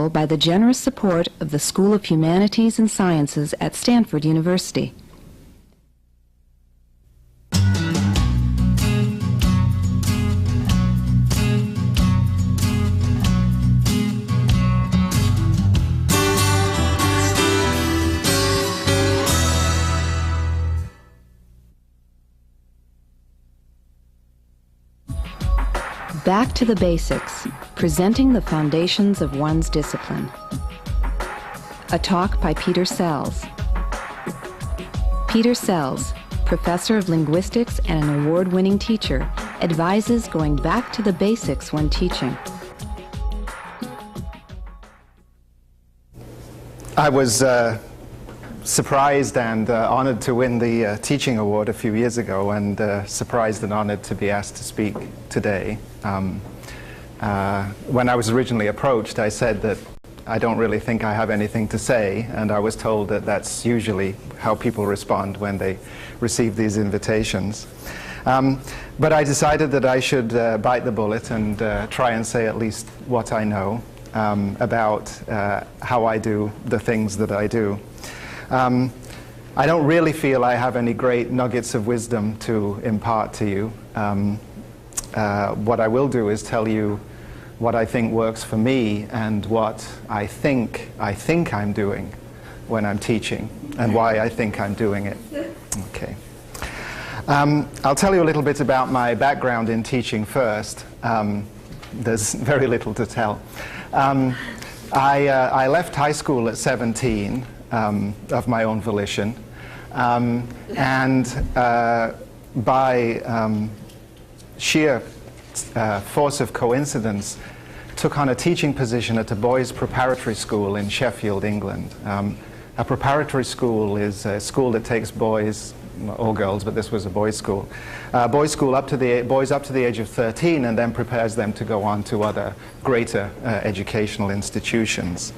by the generous support of the School of Humanities and Sciences at Stanford University. Back to the Basics, presenting the foundations of one's discipline. A talk by Peter Sells. Peter Sells, professor of linguistics and an award-winning teacher, advises going back to the basics when teaching. I was surprised and honored to win the teaching award a few years ago, and surprised and honored to be asked to speak today. When I was originally approached, I said that I don't really think I have anything to say, and I was told that that's usually how people respond when they receive these invitations. But I decided that I should bite the bullet and try and say at least what I know about how I do the things that I do. I don't really feel I have any great nuggets of wisdom to impart to you. What I will do is tell you what I think works for me and what I think I'm doing when I'm teaching, and why I think I'm doing it. Okay. I'll tell you a little bit about my background in teaching first. There's very little to tell. I left high school at 17 of my own volition, and by sheer force of coincidence, took on a teaching position at a boys' preparatory school in Sheffield, England. A preparatory school is a school that takes boys, or girls, but this was a boys' school. Boys' school boys up to the age of 13, and then prepares them to go on to other greater educational institutions.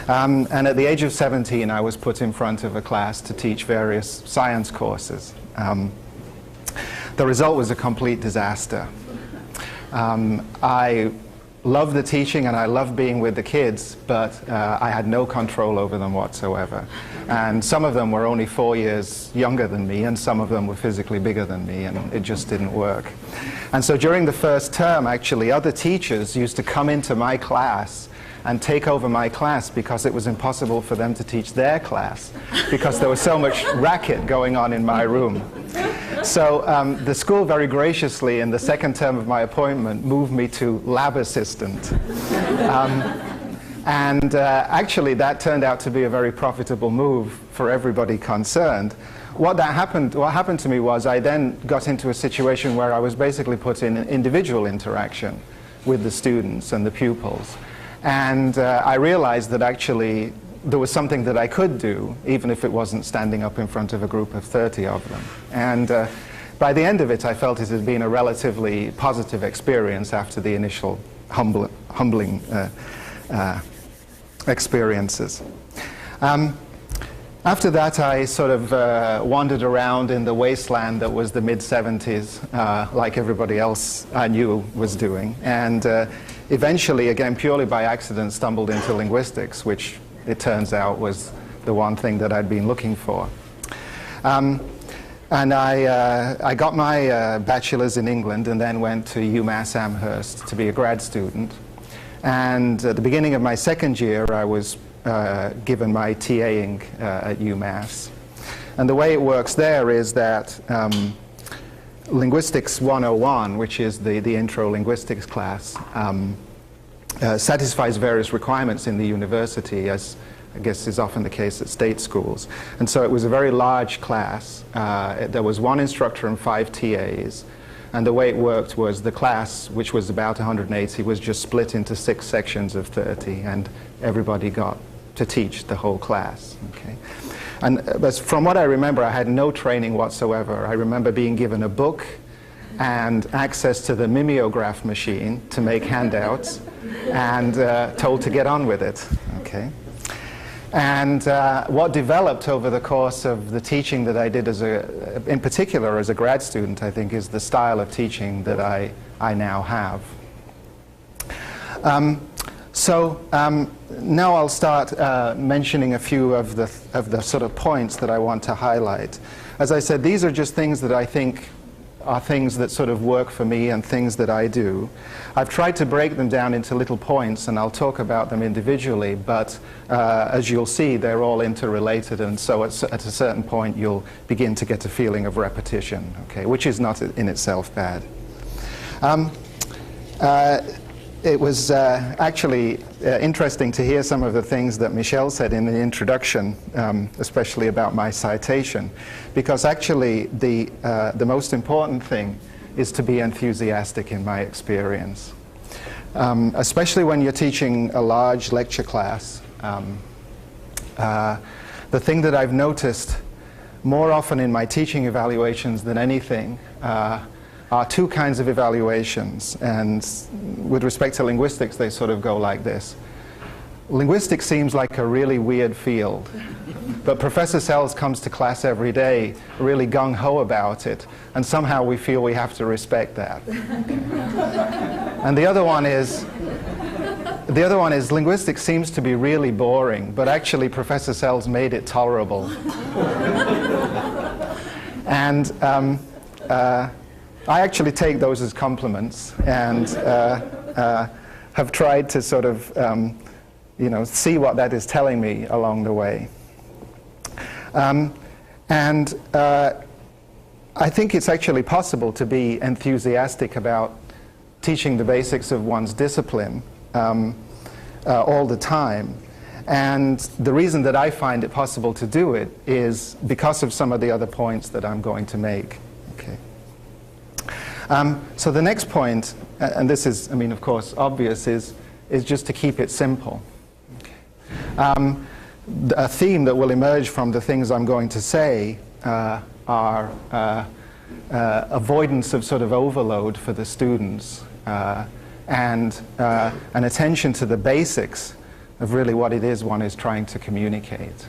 And at the age of 17, I was put in front of a class to teach various science courses. The result was a complete disaster. I loved the teaching and I loved being with the kids, but I had no control over them whatsoever. And some of them were only 4 years younger than me, and some of them were physically bigger than me, and it just didn't work. And so during the first term, actually, other teachers used to come into my class and take over my class because it was impossible for them to teach their class because there was so much racket going on in my room. So the school very graciously, in the second term of my appointment, moved me to lab assistant. Actually, that turned out to be a very profitable move for everybody concerned. What happened to me was I then got into a situation where I was basically put in individual interaction with the students and the pupils. And I realized that actually there was something that I could do, even if it wasn't standing up in front of a group of 30 of them. And by the end of it, I felt it had been a relatively positive experience after the initial humbling experiences. After that, I sort of wandered around in the wasteland that was the mid-70s, like everybody else I knew was doing. And eventually, again, purely by accident, stumbled into linguistics, which it turns out was the one thing that I'd been looking for. And I got my bachelor's in England and then went to UMass Amherst to be a grad student. And at the beginning of my second year, I was given my TAing at UMass. And the way it works there is that Linguistics 101, which is the intro linguistics class, satisfies various requirements in the university, as I guess is often the case at state schools. And so it was a very large class. There was one instructor and 5 TAs. And the way it worked was the class, which was about 180, was just split into 6 sections of 30, and everybody got to teach the whole class. Okay? And from what I remember, I had no training whatsoever. I remember being given a book and access to the mimeograph machine to make handouts, and told to get on with it. Okay? And what developed over the course of the teaching that I did in particular as a grad student, I think, is the style of teaching that I now have. So now I'll start mentioning a few of the sort of points that I want to highlight. As I said, these are just things that I think are things that sort of work for me and things that I do. I've tried to break them down into little points, and I'll talk about them individually, but as you'll see, they're all interrelated, and so at a certain point you'll begin to get a feeling of repetition, okay, which is not in itself bad. It was actually interesting to hear some of the things that Michelle said in the introduction, especially about my citation, because actually the most important thing is to be enthusiastic in my experience. Especially when you're teaching a large lecture class. The thing that I've noticed more often in my teaching evaluations than anything are two kinds of evaluations, and with respect to linguistics they sort of go like this. Linguistics seems like a really weird field, but Professor Sells comes to class every day really gung-ho about it, and somehow we feel we have to respect that. And the other one is linguistics seems to be really boring, but actually Professor Sells made it tolerable. And I actually take those as compliments, and have tried to sort of see what that is telling me along the way. I think it's actually possible to be enthusiastic about teaching the basics of one's discipline all the time. And the reason that I find it possible to do it is because of some of the other points that I'm going to make. Okay. So the next point, and this is, I mean, of course, obvious, is just to keep it simple. Okay. A theme that will emerge from the things I'm going to say are avoidance of sort of overload for the students and an attention to the basics of really what it is one is trying to communicate.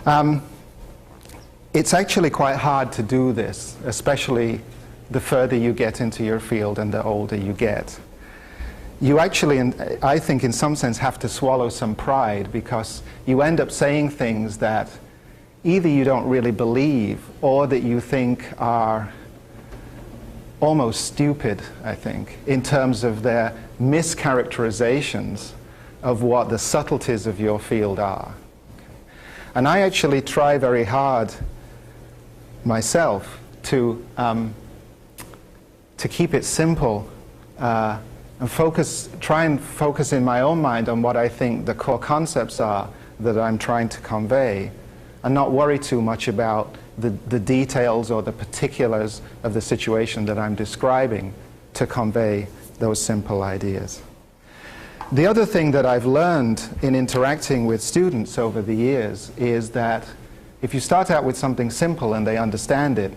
Okay. It's actually quite hard to do this, especially the further you get into your field and the older you get. You actually, I think in some sense, have to swallow some pride, because you end up saying things that either you don't really believe or that you think are almost stupid, I think, in terms of their mischaracterizations of what the subtleties of your field are. And I actually try very hard myself to keep it simple and try and focus in my own mind on what I think the core concepts are that I'm trying to convey, and not worry too much about the details or the particulars of the situation that I'm describing to convey those simple ideas. The other thing that I've learned in interacting with students over the years is that if you start out with something simple and they understand it,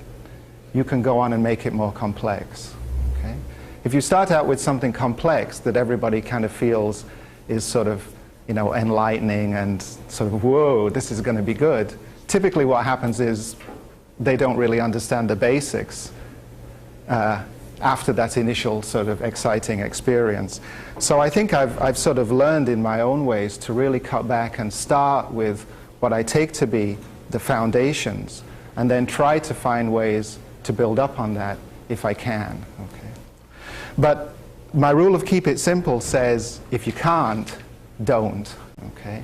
you can go on and make it more complex. Okay? If you start out with something complex that everybody kind of feels is sort of, enlightening and sort of, whoa, this is going to be good, typically what happens is they don't really understand the basics after that initial sort of exciting experience. So I think I've sort of learned in my own ways to really cut back and start with what I take to be the foundations, and then try to find ways to build up on that if I can. Okay. But my rule of keep it simple says, if you can't, don't. Okay.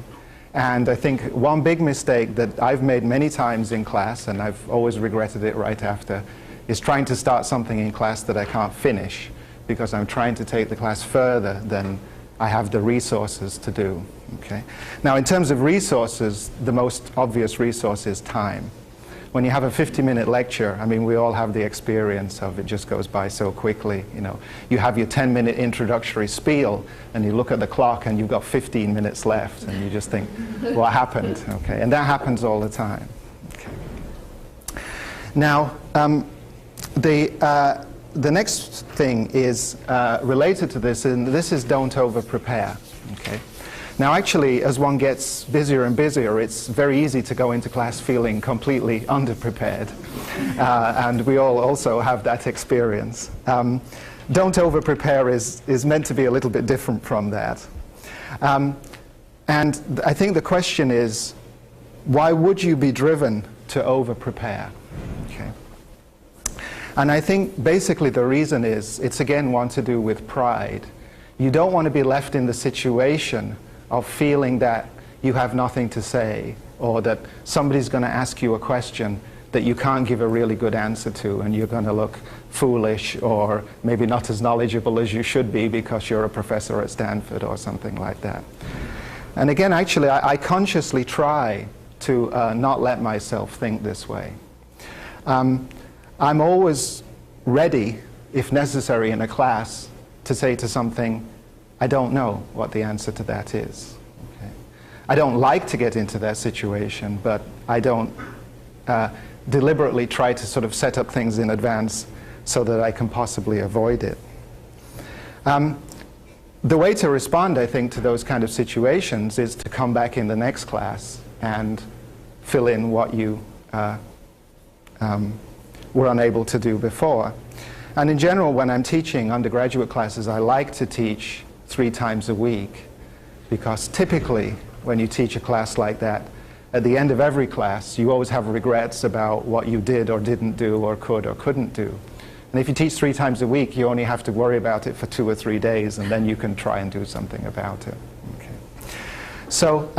And I think one big mistake that I've made many times in class, and I've always regretted it right after, is trying to start something in class that I can't finish, because I'm trying to take the class further than I have the resources to do. Okay? Now, in terms of resources, the most obvious resource is time. When you have a 50-minute lecture, I mean, we all have the experience of it just goes by so quickly. You have your 10-minute introductory spiel, and you look at the clock, and you've got 15 minutes left, and you just think, what happened? Okay? And that happens all the time. Okay. Now, the next thing is related to this, and this is don't over-prepare. Okay? Now actually, as one gets busier and busier, it's very easy to go into class feeling completely underprepared. And we all also have that experience. don't over-prepare is meant to be a little bit different from that. And I think the question is, why would you be driven to over-prepare? Okay. And I think basically the reason is, it's again one to do with pride. You don't want to be left in the situation of feeling that you have nothing to say, or that somebody's going to ask you a question that you can't give a really good answer to, and you're going to look foolish or maybe not as knowledgeable as you should be because you're a professor at Stanford or something like that. And again, actually, I consciously try to not let myself think this way. I'm always ready, if necessary in a class, to say to something, I don't know what the answer to that is. Okay? I don't like to get into that situation, but I don't deliberately try to sort of set up things in advance so that I can possibly avoid it. The way to respond, I think, to those kind of situations is to come back in the next class and fill in what you were unable to do before. And in general, when I'm teaching undergraduate classes, I like to teach 3 times a week, because typically when you teach a class like that, at the end of every class, you always have regrets about what you did or didn't do or could or couldn't do. And if you teach 3 times a week, you only have to worry about it for 2 or 3 days, and then you can try and do something about it. Okay. So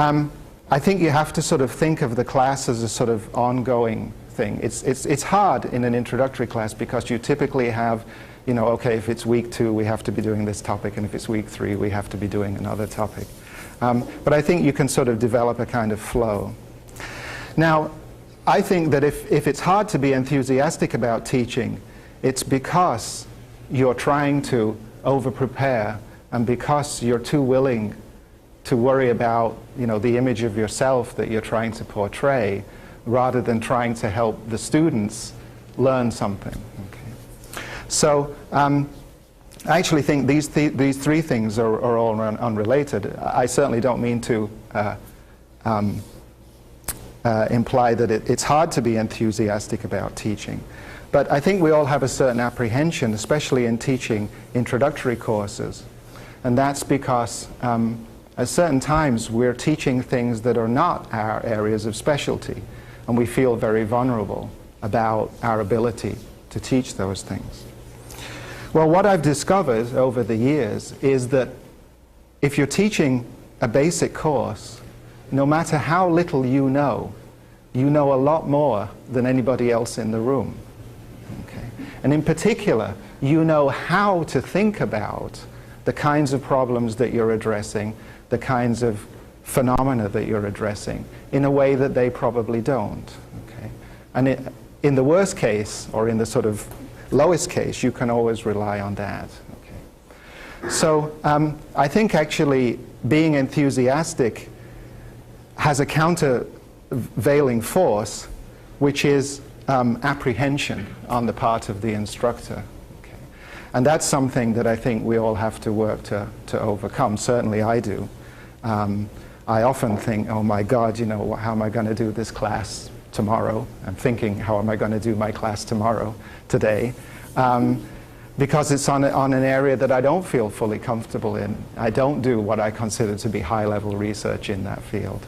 I think you have to sort of think of the class as a sort of ongoing thing. It's hard in an introductory class because you typically have, you know, okay, if it's week 2, we have to be doing this topic, and if it's week 3, we have to be doing another topic. But I think you can sort of develop a kind of flow. Now, I think that if it's hard to be enthusiastic about teaching, it's because you're trying to over-prepare, and because you're too willing to worry about, you know, the image of yourself that you're trying to portray, rather than trying to help the students learn something. Okay. So I actually think these 3 things are all unrelated. I certainly don't mean to imply that it's hard to be enthusiastic about teaching. But I think we all have a certain apprehension, especially in teaching introductory courses. And that's because at certain times we're teaching things that are not our areas of specialty, and we feel very vulnerable about our ability to teach those things. Well, what I've discovered over the years is that if you're teaching a basic course, no matter how little you know a lot more than anybody else in the room. Okay. And in particular, you know how to think about the kinds of problems that you're addressing, the kinds of phenomena that you're addressing, in a way that they probably don't. Okay. And in the worst case, or in the sort of lowest case, you can always rely on that. Okay. So I think actually being enthusiastic has a countervailing force, which is apprehension on the part of the instructor. Okay. And that's something that I think we all have to work to overcome. Certainly I do. I often think, oh my God, you know, how am I going to do this class tomorrow? I'm thinking, how am I going to do my class today? Because it's on an area that I don't feel fully comfortable in. I don't do what I consider to be high-level research in that field.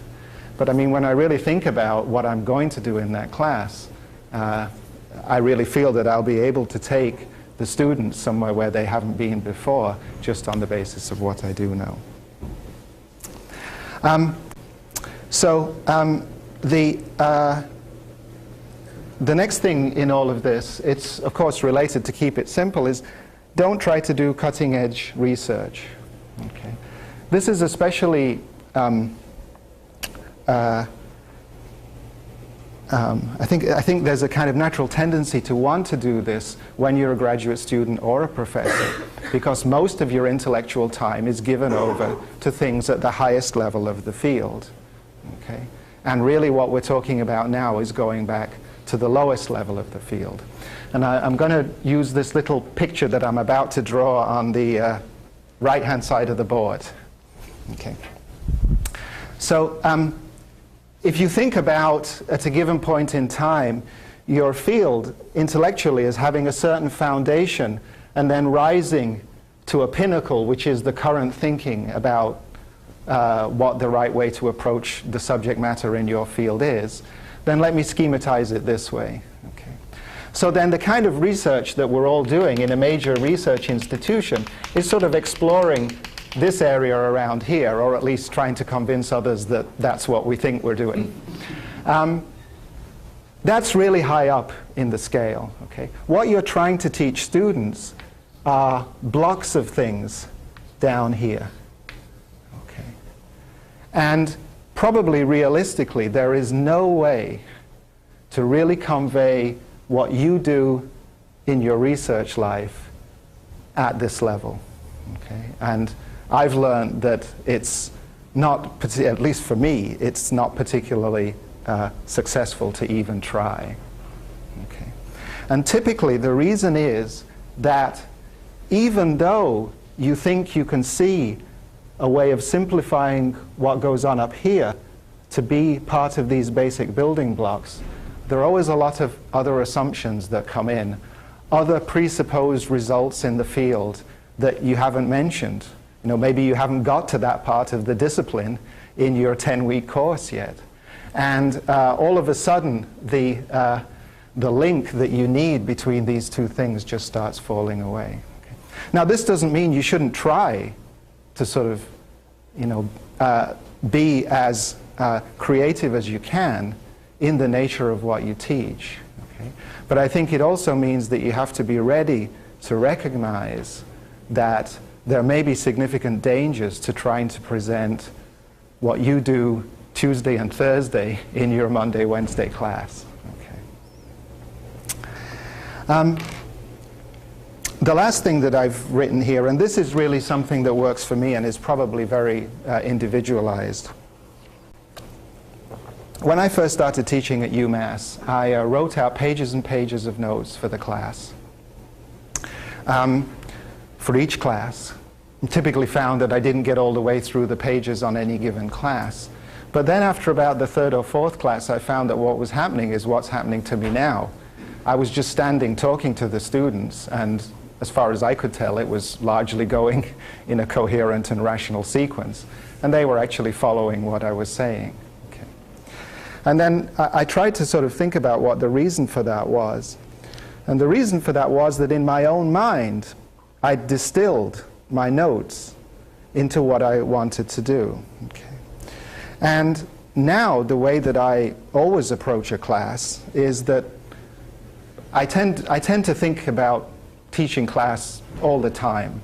But I mean, when I really think about what I'm going to do in that class, I really feel that I'll be able to take the students somewhere where they haven't been before, just on the basis of what I do know. The next thing in all of this, it's of course related, to keep it simple, is don't try to do cutting-edge research. Okay. This is especially I think there's a kind of natural tendency to want to do this when you're a graduate student or a professor, because most of your intellectual time is given over to things at the highest level of the field. Okay? And really what we're talking about now is going back to the lowest level of the field. And I'm going to use this little picture that I'm about to draw on the right-hand side of the board. Okay. So if you think about, at a given point in time, your field intellectually as having a certain foundation and then rising to a pinnacle, which is the current thinking about what the right way to approach the subject matter in your field is, then let me schematize it this way. Okay. So then the kind of research that we're all doing in a major research institution is sort of exploring this area around here, or at least trying to convince others that that's what we think we're doing. That's really high up in the scale. Okay? What you're trying to teach students are blocks of things down here. Okay? And probably realistically, there is no way to really convey what you do in your research life at this level. Okay? And I've learned that it's not, at least for me, it's not particularly successful to even try. Okay. And typically the reason is that even though you think you can see a way of simplifying what goes on up here to be part of these basic building blocks, there are always a lot of other assumptions that come in, other presupposed results in the field that you haven't mentioned. You know, maybe you haven't got to that part of the discipline in your 10-week course yet. And all of a sudden, the link that you need between these two things just starts falling away. Okay. Now, this doesn't mean you shouldn't try to sort of, you know, be as creative as you can in the nature of what you teach. Okay. But I think it also means that you have to be ready to recognize that there may be significant dangers to trying to present what you do Tuesday and Thursday in your Monday, Wednesday class. Okay. The last thing that I've written here, and this is really something that works for me and is probably very individualized. When I first started teaching at UMass, I wrote out pages and pages of notes for the class. For each class. I typically found that I didn't get all the way through the pages on any given class. But then after about the third or fourth class, I found that what was happening is what's happening to me now. I was just standing talking to the students, and as far as I could tell, it was largely going in a coherent and rational sequence. And they were actually following what I was saying. Okay. And then I tried to sort of think about what the reason for that was. And the reason for that was that in my own mind, I distilled my notes into what I wanted to do. Okay. And now the way that I always approach a class is that I tend to think about teaching class all the time.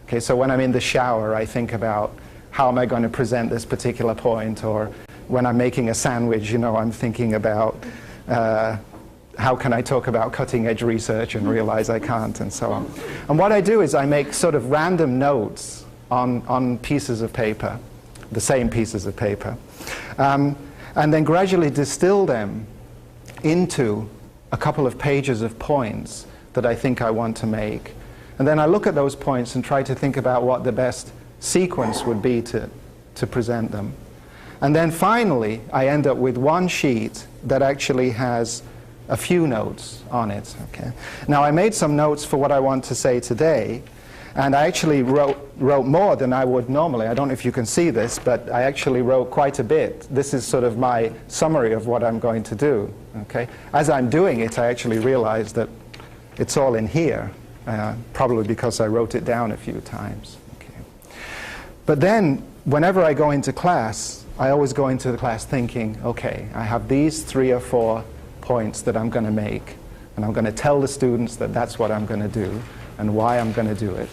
Okay, so when I'm in the shower, I think about how am I going to present this particular point, or when I'm making a sandwich, you know, I'm thinking about how can I talk about cutting-edge research and realize I can't, and so on. And what I do is I make sort of random notes on pieces of paper, the same pieces of paper, and then gradually distill them into a couple of pages of points that I think I want to make. And then I look at those points and try to think about what the best sequence would be to present them. And then finally, I end up with one sheet that actually has a few notes on it. Okay. Now, I made some notes for what I want to say today, and I actually wrote more than I would normally. I don't know if you can see this, but I actually wrote quite a bit. This is sort of my summary of what I'm going to do. Okay. As I'm doing it, I actually realized that it's all in here, probably because I wrote it down a few times. Okay. But then, whenever I go into class, I always go into the class thinking, okay, I have these 3 or 4 points that I'm going to make, and I'm going to tell the students that that's what I'm going to do and why I'm going to do it.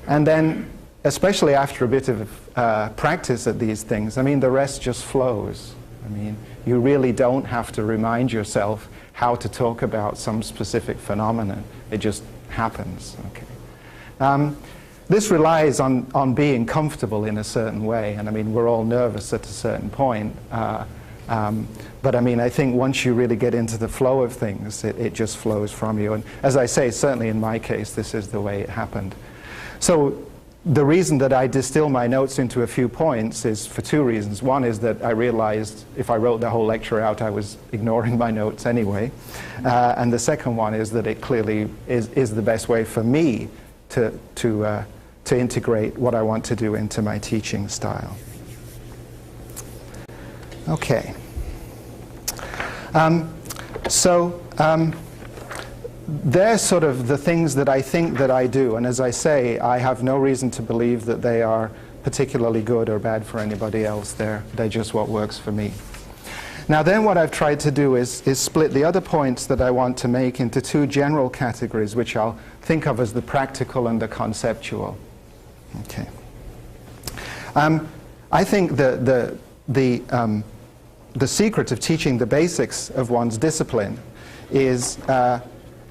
And then, especially after a bit of practice at these things, I mean, the rest just flows. I mean, you really don't have to remind yourself how to talk about some specific phenomenon. It just happens. Okay. This relies on being comfortable in a certain way, and I mean, we're all nervous at a certain point. But I mean, I think once you really get into the flow of things, it just flows from you. And as I say, certainly in my case, this is the way it happened. So the reason that I distill my notes into a few points is for two reasons. One is that I realized if I wrote the whole lecture out, I was ignoring my notes anyway. And the second one is that it clearly is the best way for me to integrate what I want to do into my teaching style. Okay. They're sort of the things that I think that I do, and as I say, I have no reason to believe that they are particularly good or bad for anybody else. They're just what works for me. Now then, what I've tried to do is split the other points that I want to make into two general categories, which I'll think of as the practical and the conceptual. Okay. I think the secret of teaching the basics of one's discipline is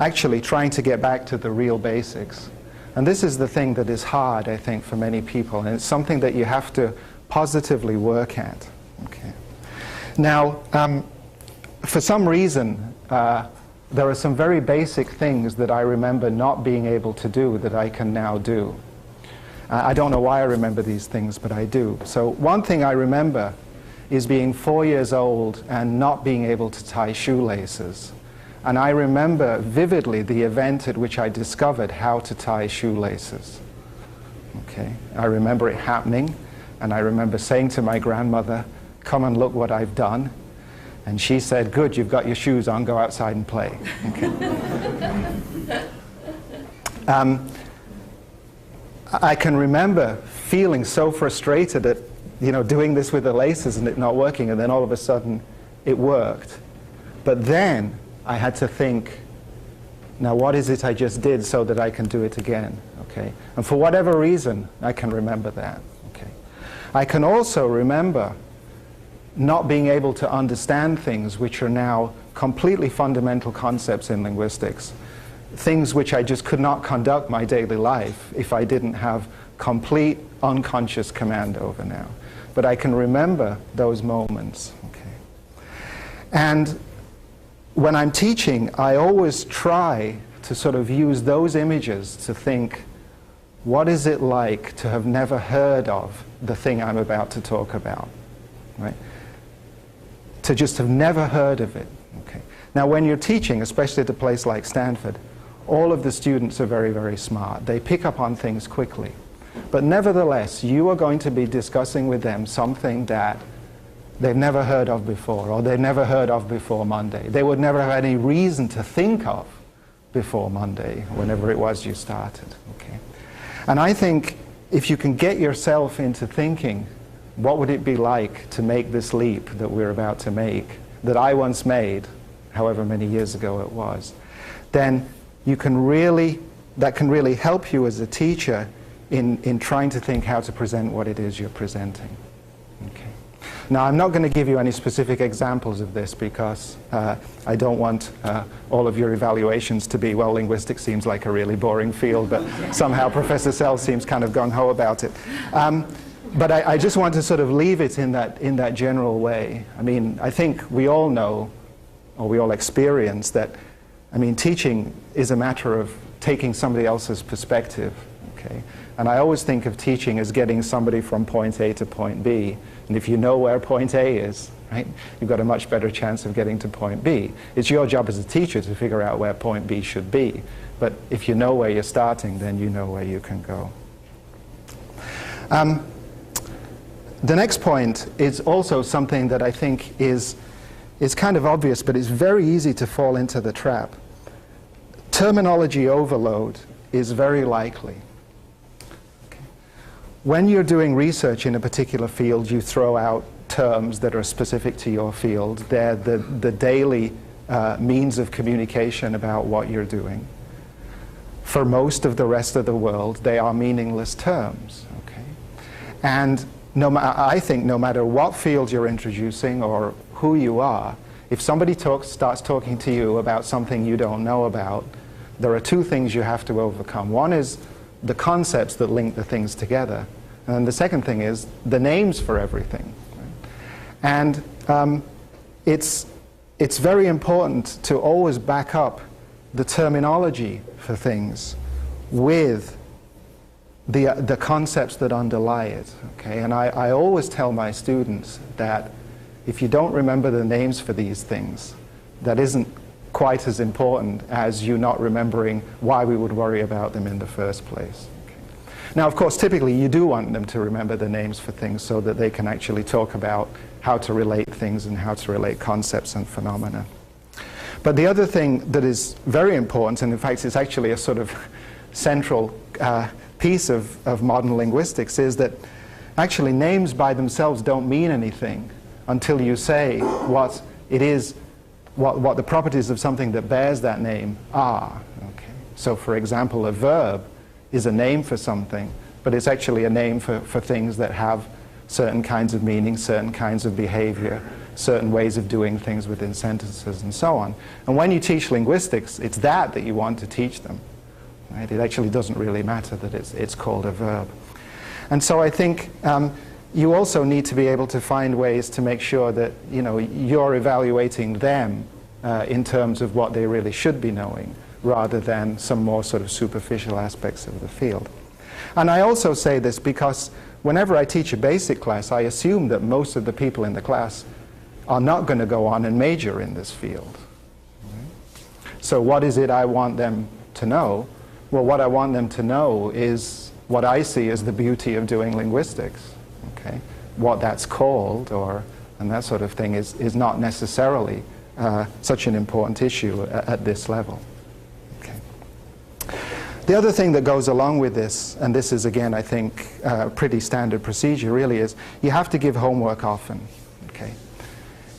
actually trying to get back to the real basics. And this is the thing that is hard, I think, for many people, and it's something that you have to positively work at. Okay. Now, for some reason, there are some very basic things that I remember not being able to do that I can now do. I don't know why I remember these things, but I do. So one thing I remember is being 4 years old and not being able to tie shoelaces. And I remember vividly the event at which I discovered how to tie shoelaces. Okay. I remember it happening, and I remember saying to my grandmother, "Come and look what I've done." And she said, "Good, you've got your shoes on, go outside and play." Okay. I can remember feeling so frustrated at doing this with the laces and it not working, and then all of a sudden it worked. But then I had to think, now what is it I just did so that I can do it again? Okay. And for whatever reason, I can remember that. Okay. I can also remember not being able to understand things which are now completely fundamental concepts in linguistics, things which I just could not conduct my daily life if I didn't have complete unconscious command over now. But I can remember those moments. Okay. And when I'm teaching, I always try to sort of use those images to think, what is it like to have never heard of the thing I'm about to talk about? Right? To just have never heard of it. Okay. Now when you're teaching, especially at a place like Stanford, all of the students are very, very smart. They pick up on things quickly. But nevertheless, you are going to be discussing with them something that they've never heard of before, or they've never heard of before Monday. They would never have any reason to think of before Monday, whenever it was you started. Okay. And I think if you can get yourself into thinking, what would it be like to make this leap that we're about to make, that I once made, however many years ago it was, then you can really, that can really help you as a teacher in trying to think how to present what it is you're presenting. Okay. Now, I'm not going to give you any specific examples of this because I don't want all of your evaluations to be, well, linguistics seems like a really boring field, but somehow Professor Sells seems kind of gung-ho about it. But I just want to sort of leave it in that general way. I mean, I think we all know, or we all experience that, I mean, teaching is a matter of taking somebody else's perspective. Okay? And I always think of teaching as getting somebody from point A to point B. And if you know where point A is, right, you've got a much better chance of getting to point B. It's your job as a teacher to figure out where point B should be. But if you know where you're starting, then you know where you can go. The next point is also something that I think is kind of obvious, but it's very easy to fall into the trap. Terminology overload is very likely. When you're doing research in a particular field, you throw out terms that are specific to your field. They're the daily means of communication about what you're doing. For most of the rest of the world, they are meaningless terms. Okay? And I think no matter what field you're introducing or who you are, if somebody starts talking to you about something you don't know about, there are two things you have to overcome. One is the concepts that link the things together. And the second thing is the names for everything. And it's very important to always back up the terminology for things with the concepts that underlie it. Okay? And I always tell my students that if you don't remember the names for these things, that isn't quite as important as you not remembering why we would worry about them in the first place. Okay. Now, of course, typically you do want them to remember the names for things so that they can actually talk about how to relate things and how to relate concepts and phenomena. But the other thing that is very important, and in fact it's actually a sort of central piece of modern linguistics, is that actually names by themselves don't mean anything until you say what it is, what the properties of something that bears that name are. Okay. So for example, a verb is a name for something, but it's actually a name for things that have certain kinds of meaning, certain kinds of behavior, certain ways of doing things within sentences, and so on. And when you teach linguistics, it's that you want to teach them. Right? It actually doesn't really matter that it's called a verb. And so I think you also need to be able to find ways to make sure that you're evaluating them in terms of what they really should be knowing, rather than some more sort of superficial aspects of the field. And I also say this because whenever I teach a basic class, I assume that most of the people in the class are not going to go on and major in this field. So what is it I want them to know? Well, what I want them to know is what I see as the beauty of doing linguistics. Okay? What that's called, and that sort of thing, is not necessarily such an important issue at this level. Okay. The other thing that goes along with this, and this is again I think pretty standard procedure really, is you have to give homework often. Okay.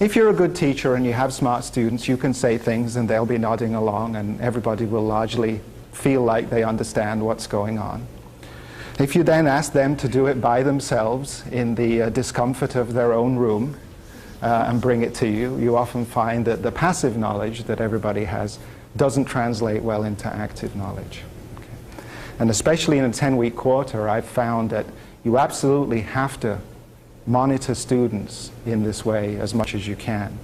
If you're a good teacher and you have smart students, you can say things and they'll be nodding along and everybody will largely feel like they understand what's going on. If you then ask them to do it by themselves in the discomfort of their own room and bring it to you, you often find that the passive knowledge that everybody has doesn't translate well into active knowledge. Okay. And especially in a 10-week quarter, I've found that you absolutely have to monitor students in this way as much as you can.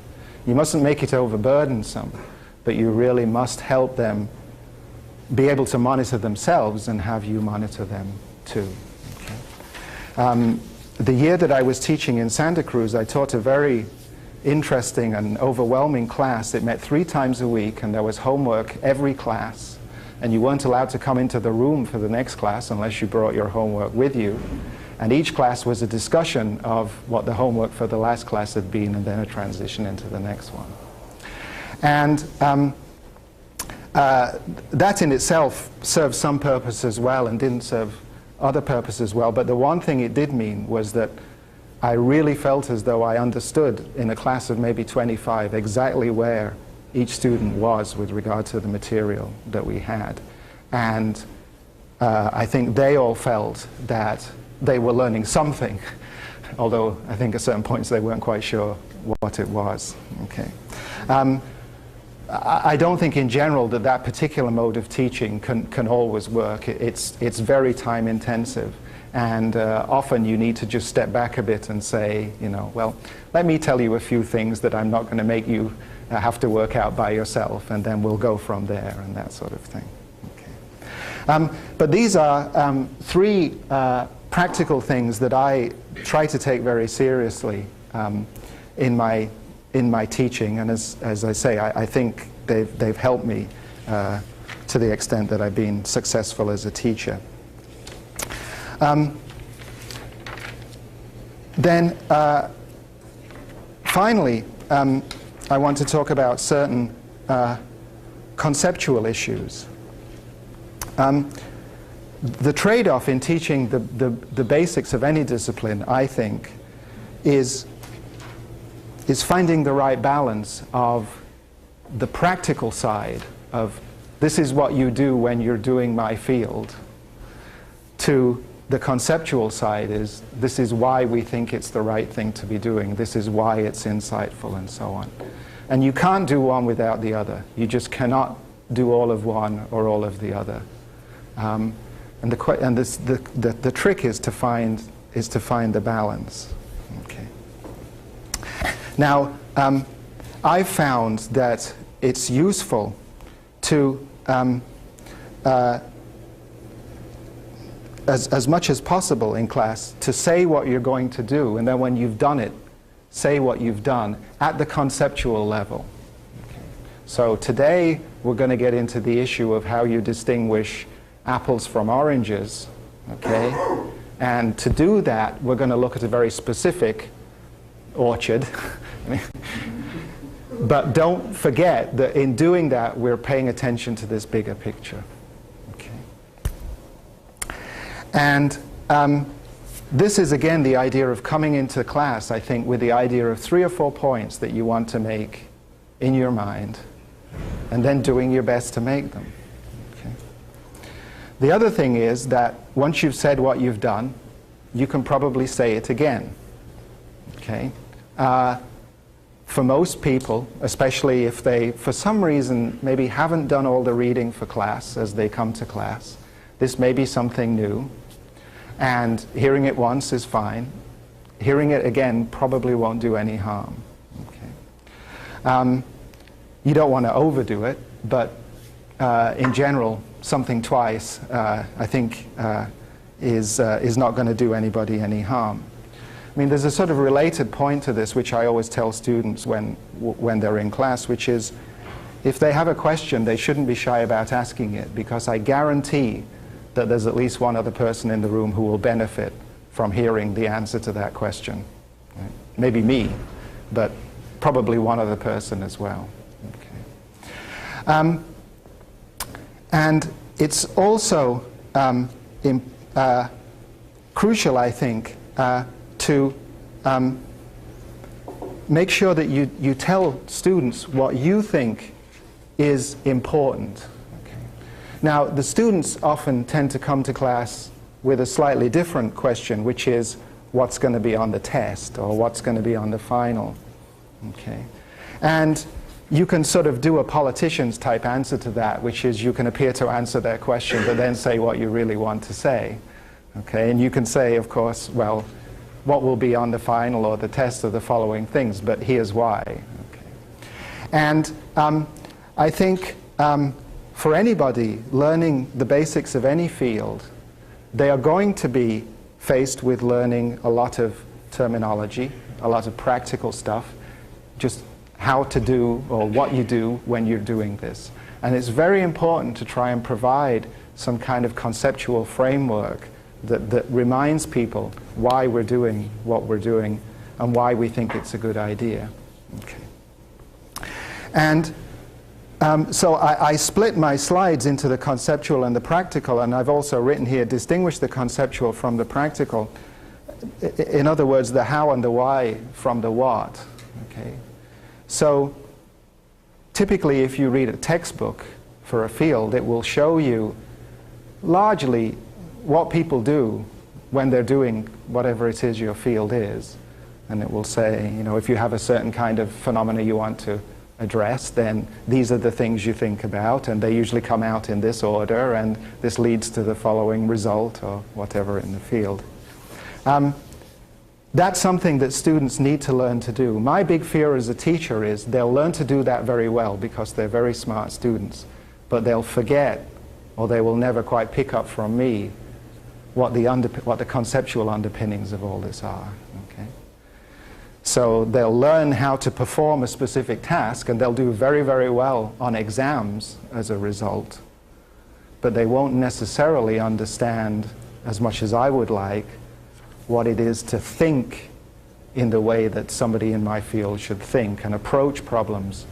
You mustn't make it overburdensome, but you really must help them be able to monitor themselves and have you monitor them too. Okay. The year that I was teaching in Santa Cruz, I taught a very interesting and overwhelming class. It met 3 times a week and there was homework every class, and you weren't allowed to come into the room for the next class unless you brought your homework with you. And each class was a discussion of what the homework for the last class had been, and then a transition into the next one. And that in itself served some purpose as well and didn't serve other purposes as well. But the one thing it did mean was that I really felt as though I understood in a class of maybe 25 exactly where each student was with regard to the material that we had. And I think they all felt that they were learning something, although I think at certain points they weren't quite sure what it was. Okay. I don't think in general that particular mode of teaching can always work. It's very time intensive, and often you need to just step back a bit and say, well, let me tell you a few things that I'm not going to make you have to work out by yourself, and then we'll go from there, and that sort of thing. Okay. But these are 3 practical things that I try to take very seriously in my teaching, and as I say, I think they've helped me to the extent that I've been successful as a teacher. Then finally, I want to talk about certain conceptual issues. The trade-off in teaching the basics of any discipline, I think, is finding the right balance of the practical side of this is what you do when you're doing my field, to the conceptual side is this is why we think it's the right thing to be doing, this is why it's insightful, and so on. And you can't do one without the other. You just cannot do all of one or all of the other. And the trick is to find the balance. Okay. Now, I've found that it's useful to as much as possible in class to say what you're going to do, and then when you've done it, say what you've done at the conceptual level. Okay. So today we're going to get into the issue of how you distinguish apples from oranges. Okay? And to do that, we're going to look at a very specific orchard. But don't forget that in doing that, we're paying attention to this bigger picture. Okay? And this is, again, the idea of coming into class, I think, with the idea of 3 or 4 points that you want to make in your mind, and then doing your best to make them. Okay? The other thing is that once you've said what you've done, you can probably say it again. Okay? For most people, especially if they, for some reason, maybe haven't done all the reading for class as they come to class, this may be something new, and hearing it once is fine. Hearing it again probably won't do any harm. Okay? You don't want to overdo it, but in general, something twice, I think, is not going to do anybody any harm. I mean, there's a sort of related point to this, which I always tell students when they're in class, which is, if they have a question, they shouldn't be shy about asking it, because I guarantee that there's at least one other person in the room who will benefit from hearing the answer to that question. Right? Maybe me, but probably one other person as well. Okay. And it's also crucial, I think, to make sure that you tell students what you think is important. Okay. Now, the students often tend to come to class with a slightly different question, which is what's going to be on the test or what's going to be on the final. Okay. And you can sort of do a politician's type answer to that, which is you can appear to answer their question but then say what you really want to say. Okay. And you can say, of course, well, what will be on the final or the test are the following things, but here's why. Okay. And I think for anybody learning the basics of any field, they are going to be faced with learning a lot of terminology, a lot of practical stuff, just how to do or what you do when you're doing this. And it's very important to try and provide some kind of conceptual framework that reminds people why we're doing what we're doing and why we think it's a good idea. Okay. And so I split my slides into the conceptual and the practical, and I've also written here, distinguish the conceptual from the practical. In other words, the how and the why from the what. Okay. So typically if you read a textbook for a field, it will show you largely what people do when they're doing whatever it is your field is. And it will say, you know, if you have a certain kind of phenomena you want to address, then these are the things you think about, and they usually come out in this order, and this leads to the following result, or whatever in the field. That's something that students need to learn to do. My big fear as a teacher is they'll learn to do that very well because they're very smart students, but they'll forget, or they will never quite pick up from me what the conceptual underpinnings of all this are. Okay? So they'll learn how to perform a specific task, and they'll do very, very well on exams as a result, but they won't necessarily understand, as much as I would like, what it is to think in the way that somebody in my field should think and approach problems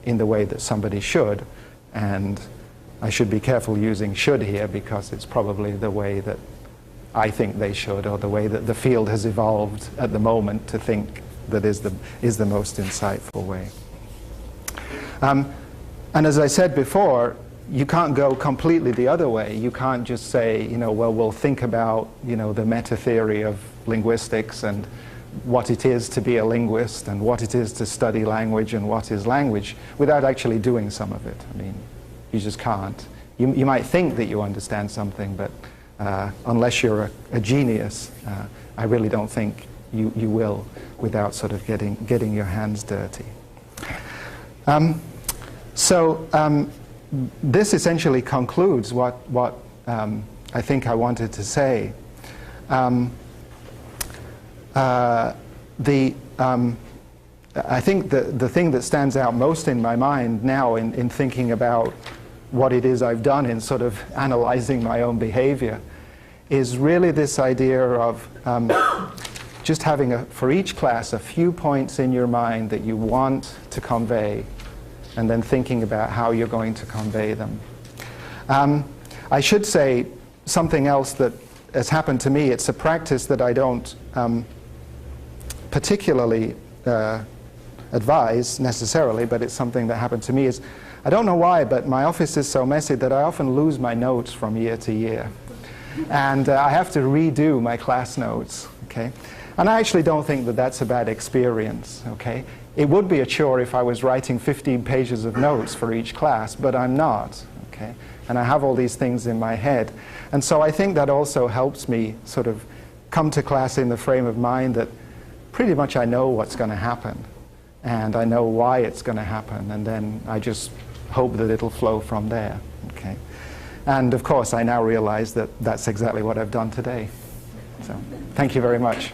in the way that somebody should. And I should be careful using should here, because it's probably the way that I think they should, or the way that the field has evolved at the moment to think that is the most insightful way. And as I said before, you can't go completely the other way. You can't just say, you know, well, we'll think about, you know, the meta theory of linguistics and what it is to be a linguist and what it is to study language and what is language, without actually doing some of it. I mean, you just can't. You might think that you understand something, but unless you're a genius, I really don't think you will, without sort of getting your hands dirty. This essentially concludes what I think I wanted to say. I think the thing that stands out most in my mind now in thinking about what it is I've done in sort of analyzing my own behavior is really this idea of just having, for each class, a few points in your mind that you want to convey, and then thinking about how you're going to convey them. I should say something else that has happened to me. It's a practice that I don't particularly advise necessarily, but it's something that happened to me. Is I don't know why, but my office is so messy that I often lose my notes from year to year. And I have to redo my class notes, okay? And I actually don't think that that's a bad experience, okay? It would be a chore if I was writing 15 pages of notes for each class, but I'm not, okay? And I have all these things in my head. And so I think that also helps me sort of come to class in the frame of mind that pretty much I know what's going to happen. And I know why it's going to happen. And then I just hope that it'll flow from there, okay? And of course, I now realize that that's exactly what I've done today. So, thank you very much.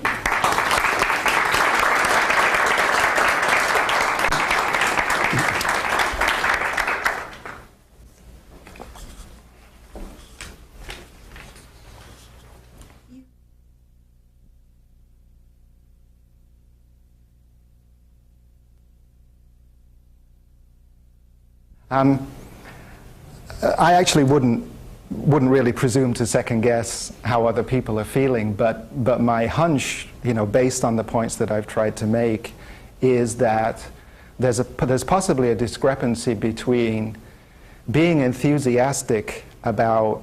I actually wouldn't really presume to second guess how other people are feeling, but my hunch, you know, based on the points that I've tried to make, is that there's possibly a discrepancy between being enthusiastic about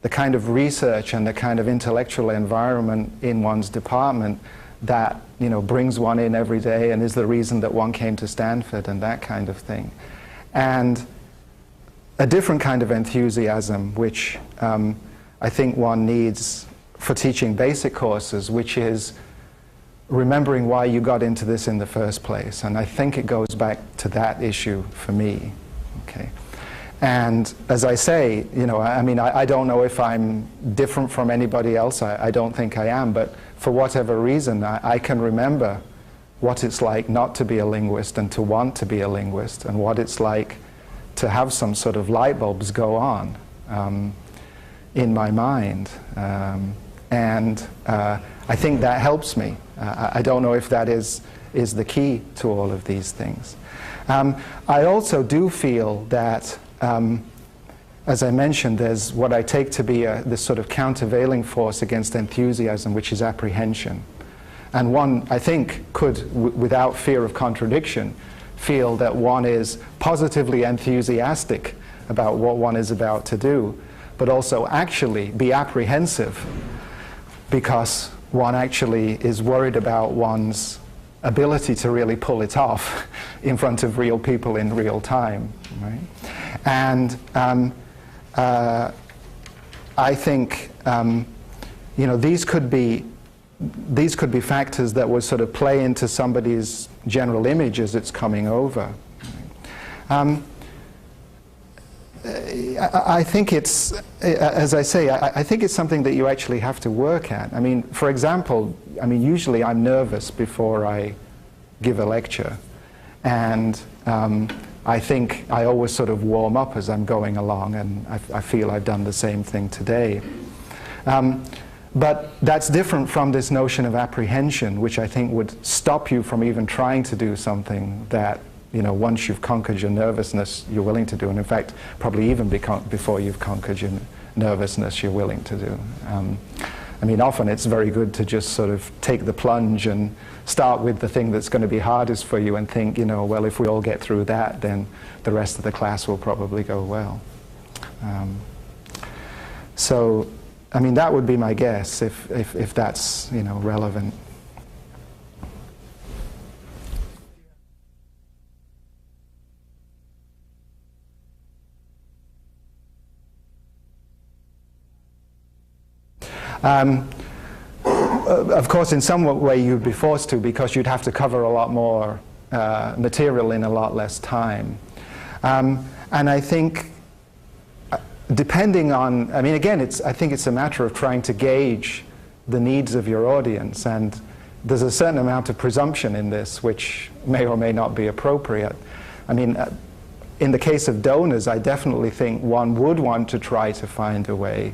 the kind of research and the kind of intellectual environment in one's department that, you know, brings one in every day and is the reason that one came to Stanford and that kind of thing, and a different kind of enthusiasm, which I think one needs for teaching basic courses, which is remembering why you got into this in the first place. And I think it goes back to that issue for me, okay? And as I say, you know, I mean, I don't know if I'm different from anybody else. I don't think I am, but for whatever reason, I can remember what it's like not to be a linguist and to want to be a linguist, and what it's like to have some sort of light bulbs go on in my mind. And I think that helps me. I don't know if that is the key to all of these things. I also do feel that, as I mentioned, there's what I take to be this sort of countervailing force against enthusiasm, which is apprehension. And one, I think, could, without fear of contradiction, feel that one is positively enthusiastic about what one is about to do, but also actually be apprehensive because one actually is worried about one's ability to really pull it off in front of real people in real time, right? And I think, you know, these could be factors that would sort of play into somebody's general image as it's coming over. I think it's, as I say, I think it's something that you actually have to work at. I mean, for example, I mean, usually I'm nervous before I give a lecture. And I think I always sort of warm up as I'm going along, and I feel I've done the same thing today. But that's different from this notion of apprehension, which I think would stop you from even trying to do something that, you know, once you've conquered your nervousness, you're willing to do. And in fact, probably even before you've conquered your nervousness, you're willing to do. I mean, often it's very good to just sort of take the plunge and start with the thing that's going to be hardest for you and think, you know, well, if we all get through that, then the rest of the class will probably go well. So, I mean, that would be my guess if that's, you know, relevant. Of course, in some way you'd be forced to, because you'd have to cover a lot more material in a lot less time. And I think depending on, I mean, again, I think it's a matter of trying to gauge the needs of your audience, and there's a certain amount of presumption in this which may or may not be appropriate. I mean, in the case of donors, I definitely think one would want to try to find a way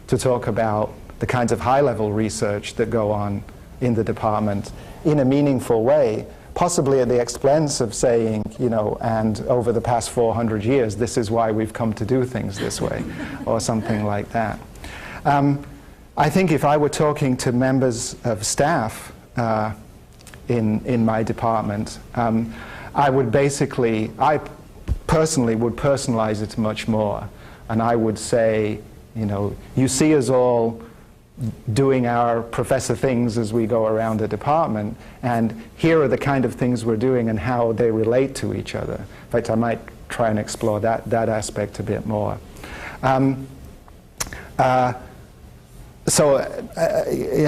to talk about the kinds of high-level research that go on in the department in a meaningful way, possibly at the expense of saying, you know, and over the past 400 years, this is why we've come to do things this way, or something like that. I think if I were talking to members of staff in my department, I personally would personalize it much more, and I would say, you know, you see us all doing our professor things as we go around the department, and here are the kind of things we're doing and how they relate to each other. In fact, I might try and explore that aspect a bit more. You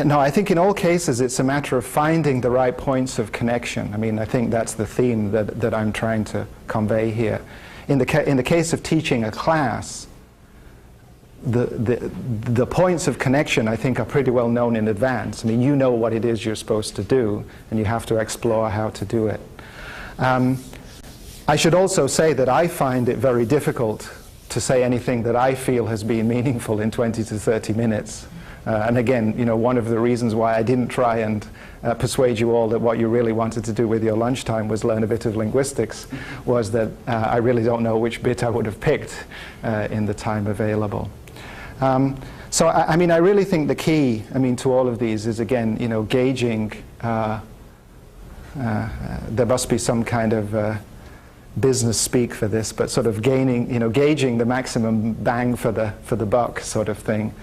know, I think in all cases it's a matter of finding the right points of connection. I mean, I think that's the theme that I'm trying to convey here. In the case of teaching a class, the points of connection, I think, are pretty well known in advance. I mean, you know what it is you're supposed to do, and you have to explore how to do it. I should also say that I find it very difficult to say anything that I feel has been meaningful in 20 to 30 minutes. And again, you know, one of the reasons why I didn't try and persuade you all that what you really wanted to do with your lunchtime was learn a bit of linguistics was that I really don't know which bit I would have picked in the time available. So I mean, I really think the key, I mean, to all of these is, again, you know, gauging, there must be some kind of business speak for this, but sort of gauging the maximum bang for the buck sort of thing,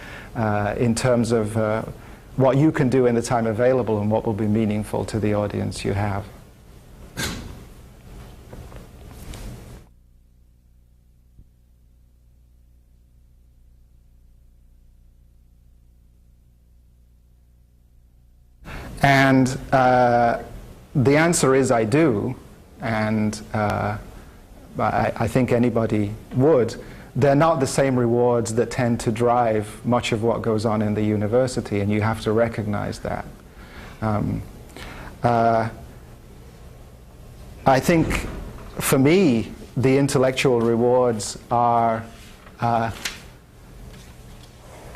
in terms of what you can do in the time available and what will be meaningful to the audience you have. And the answer is I do, and I think anybody would. They're not the same rewards that tend to drive much of what goes on in the university, and you have to recognize that. I think, for me, the intellectual rewards are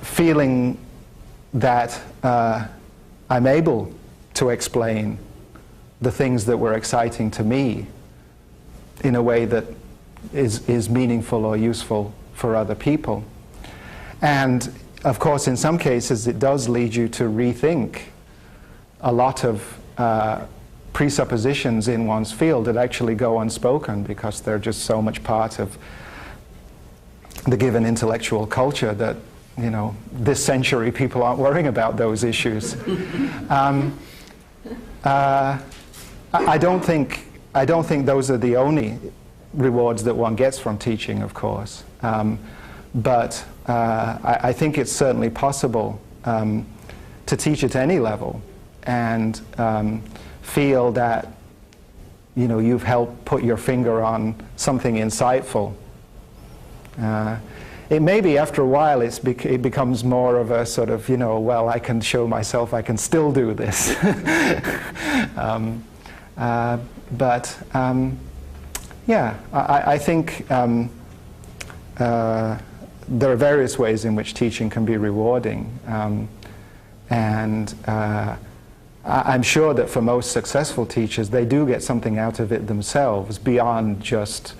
feeling that I'm able to explain the things that were exciting to me in a way that is meaningful or useful for other people. And of course, in some cases, it does lead you to rethink a lot of presuppositions in one's field that actually go unspoken because they're just so much part of the given intellectual culture that, you know, this century people aren't worrying about those issues. I don't think those are the only rewards that one gets from teaching, of course. But I think it's certainly possible to teach at any level and feel that, you know, you've helped put your finger on something insightful. It may be after a while it becomes more of a sort of, you know, well, I can show myself I can still do this. Yeah, I think there are various ways in which teaching can be rewarding. And I'm sure that for most successful teachers, they do get something out of it themselves beyond just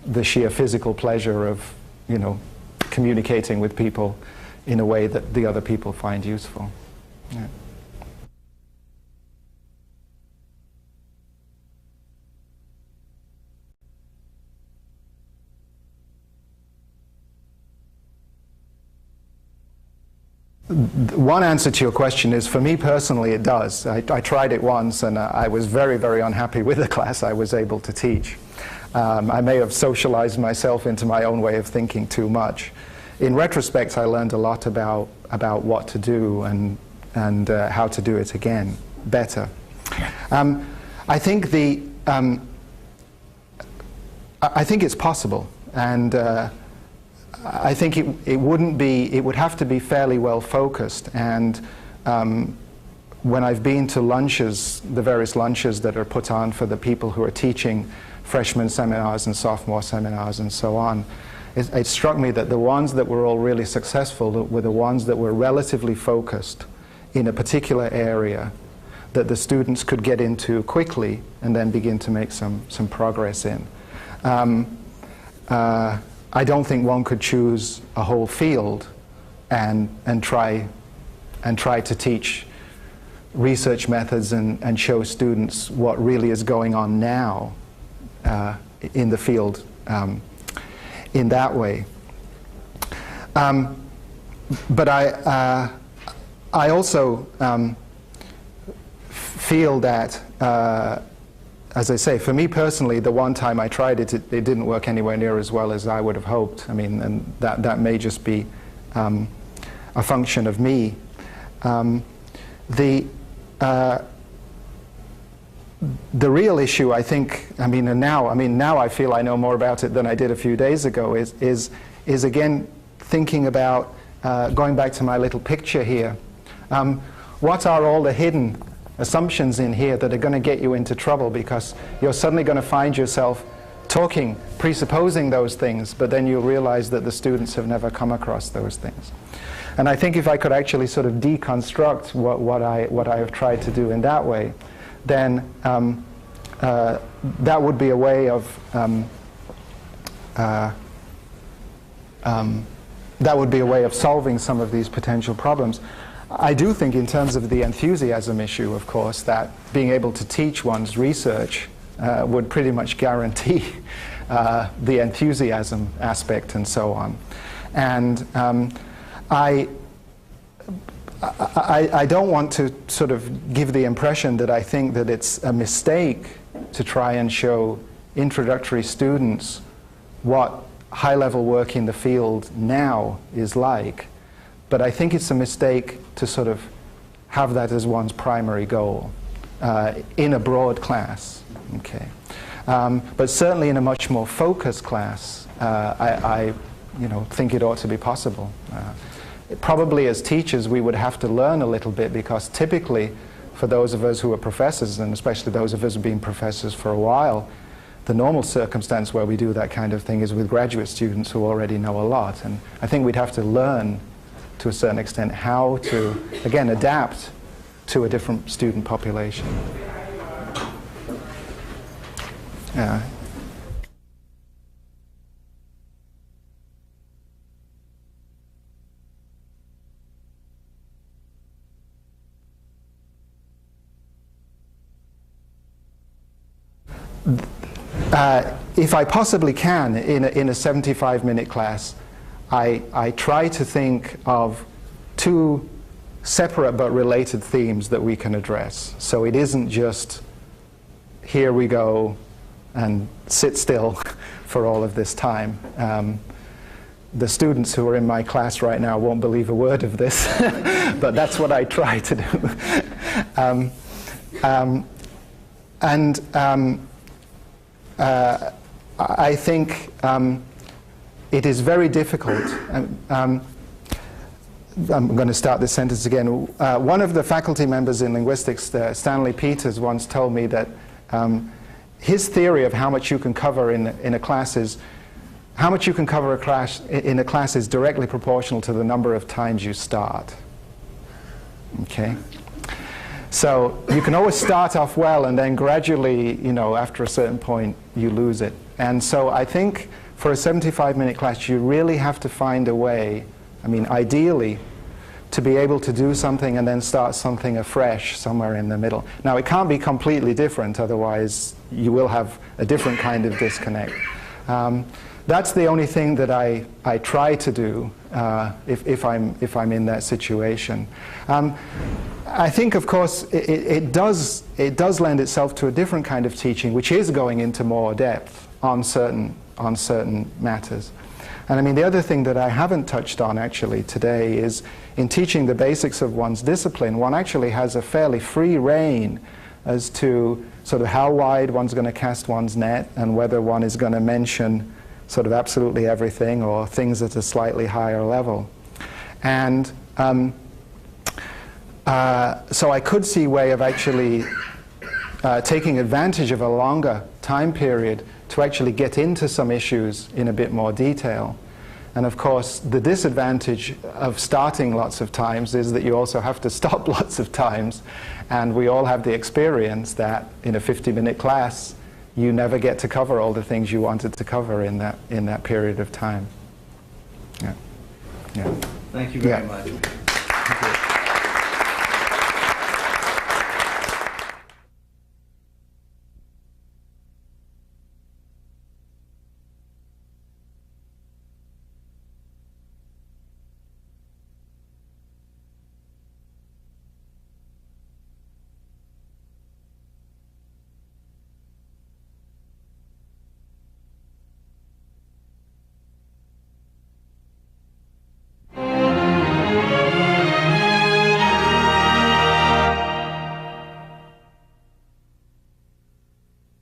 the sheer physical pleasure of, you know, communicating with people in a way that the other people find useful. Yeah. One answer to your question is, for me personally, it does. I tried it once, and I was very, very unhappy with the class I was able to teach. I may have socialized myself into my own way of thinking too much. In retrospect, I learned a lot about what to do and how to do it again better. I think I think it's possible, and I think it wouldn't be, it would have to be fairly well focused. And when I've been to lunches, the various lunches that are put on for the people who are teaching freshman seminars and sophomore seminars and so on, it struck me that the ones that were all really successful were the ones that were relatively focused in a particular area that the students could get into quickly and then begin to make some progress in. I don't think one could choose a whole field and try to teach research methods and show students what really is going on now in the field in that way. But I also feel that, as I say, for me personally, the one time I tried it, it didn't work anywhere near as well as I would have hoped. I mean, and that may just be a function of me. The real issue, I think, now I feel I know more about it than I did a few days ago, is again thinking about, going back to my little picture here, what are all the hidden assumptions in here that are going to get you into trouble, because you're suddenly going to find yourself talking, presupposing those things, but then you'll realize that the students have never come across those things. And I think if I could actually sort of deconstruct what I have tried to do in that way, then that would be a way of solving some of these potential problems. I do think, in terms of the enthusiasm issue, of course, that being able to teach one's research would pretty much guarantee the enthusiasm aspect and so on. And I don't want to sort of give the impression that I think that it's a mistake to try and show introductory students what high-level work in the field now is like. But I think it's a mistake to sort of have that as one's primary goal in a broad class. Okay. But certainly in a much more focused class, I think it ought to be possible. Probably as teachers we would have to learn a little bit, because typically for those of us who are professors, and especially those of us who have been professors for a while, the normal circumstance where we do that kind of thing is with graduate students who already know a lot. And I think we'd have to learn to a certain extent how to, again, adapt to a different student population. Yeah. If I possibly can, in a 75-minute class, I try to think of two separate but related themes that we can address. So it isn't just, here we go and sit still for all of this time. The students who are in my class right now won't believe a word of this, but that's what I try to do. I think it is very difficult. I'm going to start this sentence again. One of the faculty members in linguistics, Stanley Peters, once told me that his theory of how much you can cover in a class is, how much you can cover in a class is directly proportional to the number of times you start. Okay? So you can always start off well, and then gradually, after a certain point, you lose it. And so I think for a 75-minute class, you really have to find a way, ideally, to be able to do something and then start something afresh somewhere in the middle. Now, it can't be completely different, otherwise you will have a different kind of disconnect. That's the only thing that I try to do if I'm in that situation. I think, of course, it does lend itself to a different kind of teaching, which is going into more depth on certain matters. And the other thing that I haven't touched on actually today is, in teaching the basics of one's discipline, one actually has a fairly free rein as to sort of how wide one's going to cast one's net, and whether one is going to mention sort of absolutely everything or things at a slightly higher level. And so I could see a way of actually taking advantage of a longer time period to actually get into some issues in a bit more detail. And of course, the disadvantage of starting lots of times is that you also have to stop lots of times. And we all have the experience that in a 50-minute class, you never get to cover all the things you wanted to cover in that period of time. Yeah. Thank you very much.